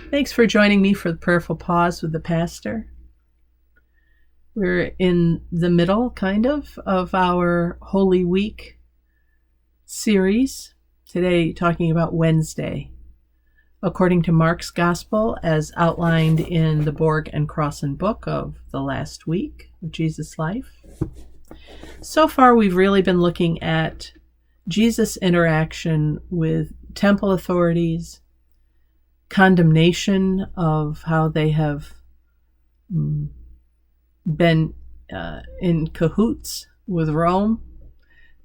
Thanks for joining me for the Prayerful Pause with the Pastor. We're in the middle, kind of our Holy Week series. Today, talking about Wednesday, according to Mark's Gospel, as outlined in the Borg and Crossan book of the last week of Jesus' life. So far, we've really been looking at Jesus' interaction with temple authorities, condemnation of how they have been in cahoots with Rome,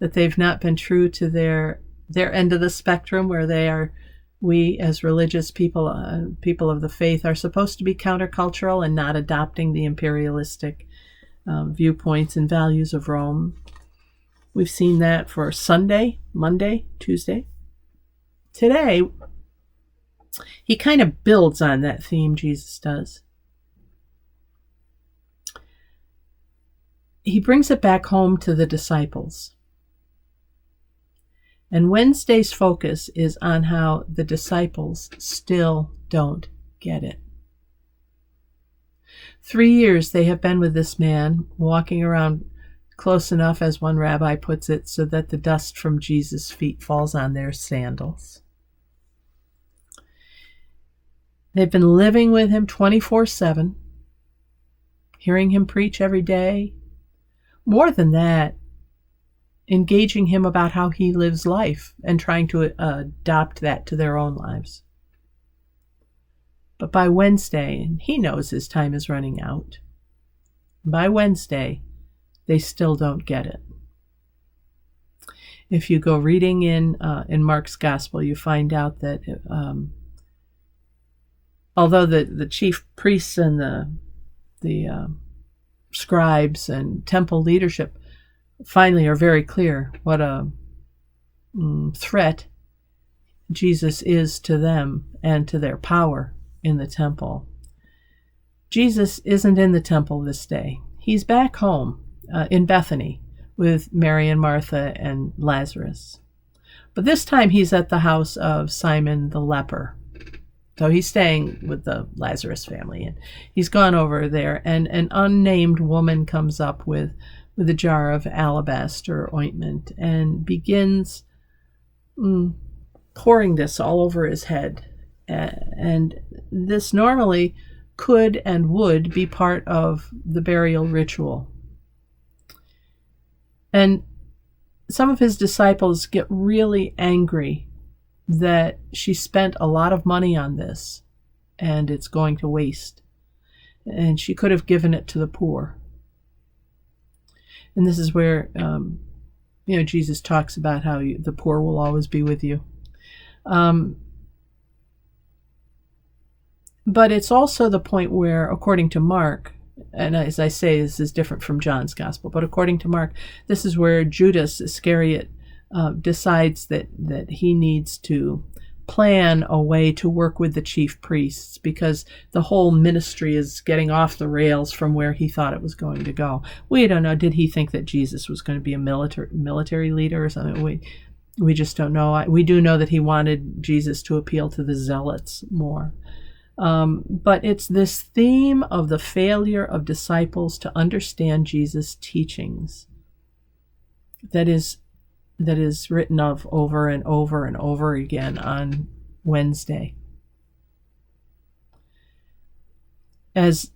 that they've not been true to their end of the spectrum, where we as religious people, people of the faith, are supposed to be countercultural and not adopting the imperialistic viewpoints and values of Rome. We've seen that for Sunday, Monday, Tuesday. Today, he kind of builds on that theme, Jesus does. He brings it back home to the disciples. And Wednesday's focus is on how the disciples still don't get it. 3 years they have been with this man, walking around close enough, as one rabbi puts it, so that the dust from Jesus' feet falls on their sandals. They've been living with him 24/7, hearing him preach every day. More than that, engaging him about how he lives life and trying to adopt that to their own lives. But by Wednesday, and he knows his time is running out, by Wednesday, they still don't get it. If you go reading in Mark's Gospel, you find out that although the chief priests and the scribes and temple leadership finally are very clear what a threat Jesus is to them and to their power in the temple, Jesus isn't in the temple this day. He's back home in Bethany with Mary and Martha and Lazarus. But this time he's at the house of Simon the leper. So he's staying with the Lazarus family, and he's gone over there, and an unnamed woman comes up with a jar of alabaster ointment and begins pouring this all over his head. And this normally could and would be part of the burial ritual. And some of his disciples get really angry that she spent a lot of money on this and it's going to waste. And she could have given it to the poor. And this is where, Jesus talks about how the poor will always be with you. But it's also the point where, according to Mark, and as I say, this is different from John's Gospel, but according to Mark, this is where Judas Iscariot decides that he needs to plan a way to work with the chief priests, because the whole ministry is getting off the rails from where he thought it was going to go. We don't know. Did he think that Jesus was going to be a military leader or something? We just don't know. We do know that he wanted Jesus to appeal to the zealots more. But it's this theme of the failure of disciples to understand Jesus' teachings that is written of over and over and over again on Wednesday. As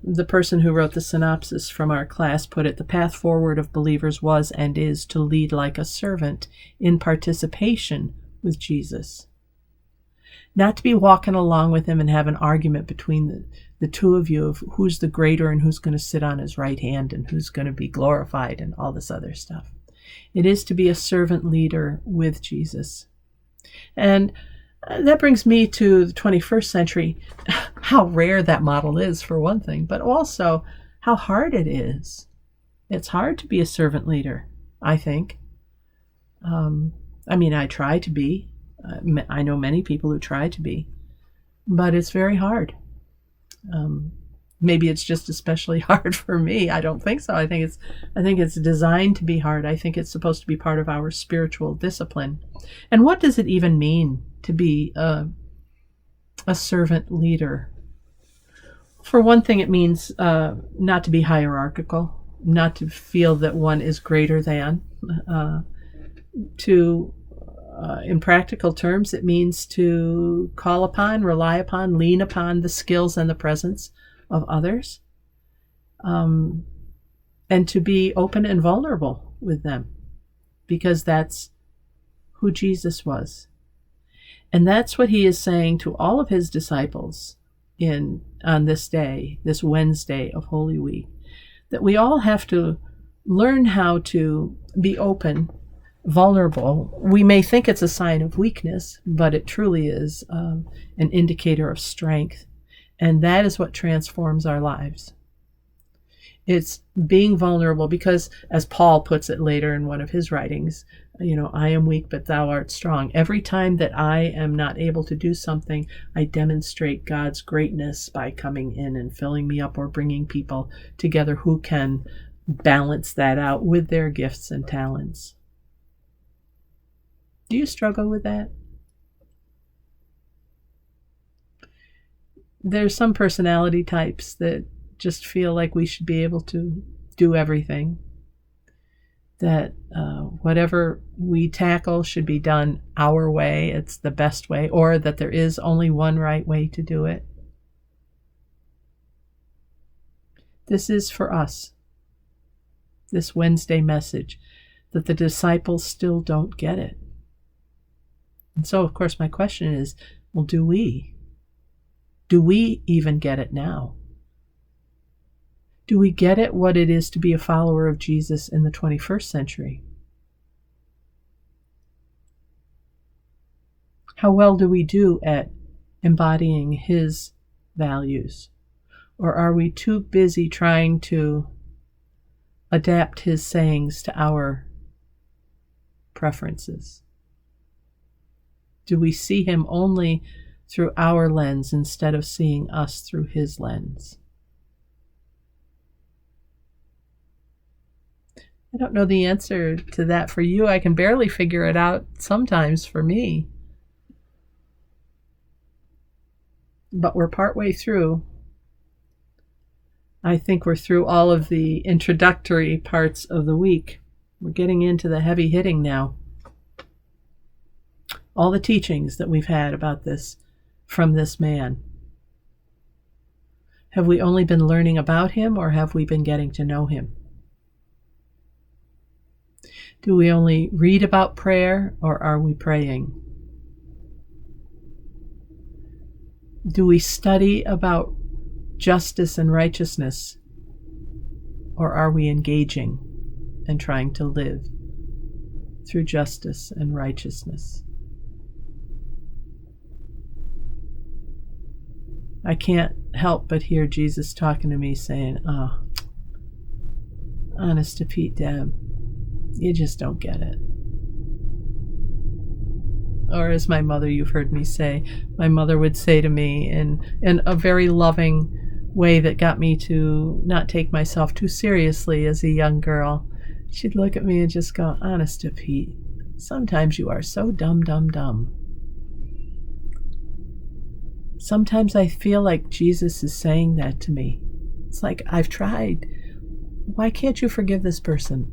the person who wrote the synopsis from our class put it, the path forward of believers was and is to lead like a servant in participation with Jesus. Not to be walking along with him and have an argument between the two of you of who's the greater and who's going to sit on his right hand and who's going to be glorified and all this other stuff. It is to be a servant leader with Jesus. And that brings me to the 21st century, how rare that model is, for one thing, but also how hard it is. It's hard to be a servant leader, I think. I try to be. I know many people who try to be, but it's very hard. Maybe it's just especially hard for me. I don't think so. I think it's designed to be hard. I think it's supposed to be part of our spiritual discipline. And what does it even mean to be a servant leader. For one thing, it means not to be hierarchical, not to feel that one is greater than. In practical terms, it means to call upon, rely upon, lean upon the skills and the presence of others, and to be open and vulnerable with them, because that's who Jesus was. And that's what he is saying to all of his disciples on this day, this Wednesday of Holy Week, that we all have to learn how to be open, vulnerable. We may think it's a sign of weakness, but it truly is an indicator of strength. And that is what transforms our lives. It's being vulnerable because, as Paul puts it later in one of his writings, I am weak, but thou art strong. Every time that I am not able to do something, I demonstrate God's greatness by coming in and filling me up or bringing people together who can balance that out with their gifts and talents. Do you struggle with that? There's some personality types that just feel like we should be able to do everything, that whatever we tackle should be done our way, it's the best way, or that there is only one right way to do it. This is for us, this Wednesday message, that the disciples still don't get it. And so, of course, my question is, well, do we? Do we even get it now? Do we get it, what it is to be a follower of Jesus in the 21st century? How well do we do at embodying his values? Or are we too busy trying to adapt his sayings to our preferences? Do we see him only through our lens instead of seeing us through his lens? I don't know the answer to that for you. I can barely figure it out sometimes for me. But we're partway through. I think we're through all of the introductory parts of the week. We're getting into the heavy hitting now. All the teachings that we've had about this from this man. Have we only been learning about him, or have we been getting to know him? Do we only read about prayer, or are we praying? Do we study about justice and righteousness, or are we engaging and trying to live through justice and righteousness? I can't help but hear Jesus talking to me saying, honest to Pete, Deb, you just don't get it. Or as my mother, you've heard me say, my mother would say to me in a very loving way that got me to not take myself too seriously as a young girl. She'd look at me and just go, honest to Pete, sometimes you are so dumb. Sometimes I feel like Jesus is saying that to me. It's like, I've tried. Why can't you forgive this person?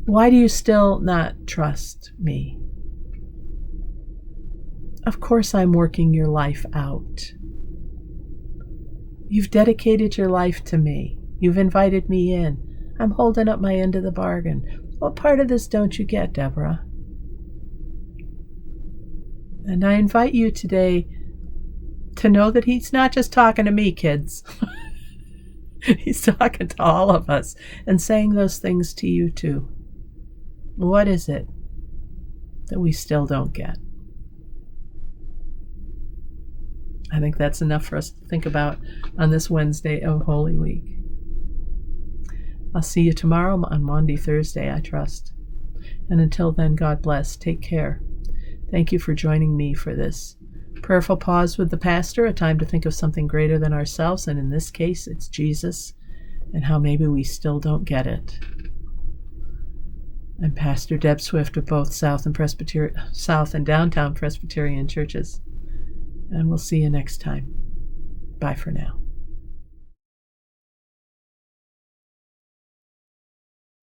Why do you still not trust me? Of course I'm working your life out. You've dedicated your life to me. You've invited me in. I'm holding up my end of the bargain. What part of this don't you get, Deborah? And I invite you today to know that he's not just talking to me, kids. He's talking to all of us and saying those things to you too. What is it that we still don't get? I think that's enough for us to think about on this Wednesday of Holy Week. I'll see you tomorrow on Maundy Thursday, I trust. And until then, God bless. Take care. Thank you for joining me for this prayerful pause with the pastor, a time to think of something greater than ourselves, and in this case, it's Jesus, and how maybe we still don't get it. I'm Pastor Deb Swift of both South and Downtown Presbyterian churches. and we'll see you next time. Bye for now.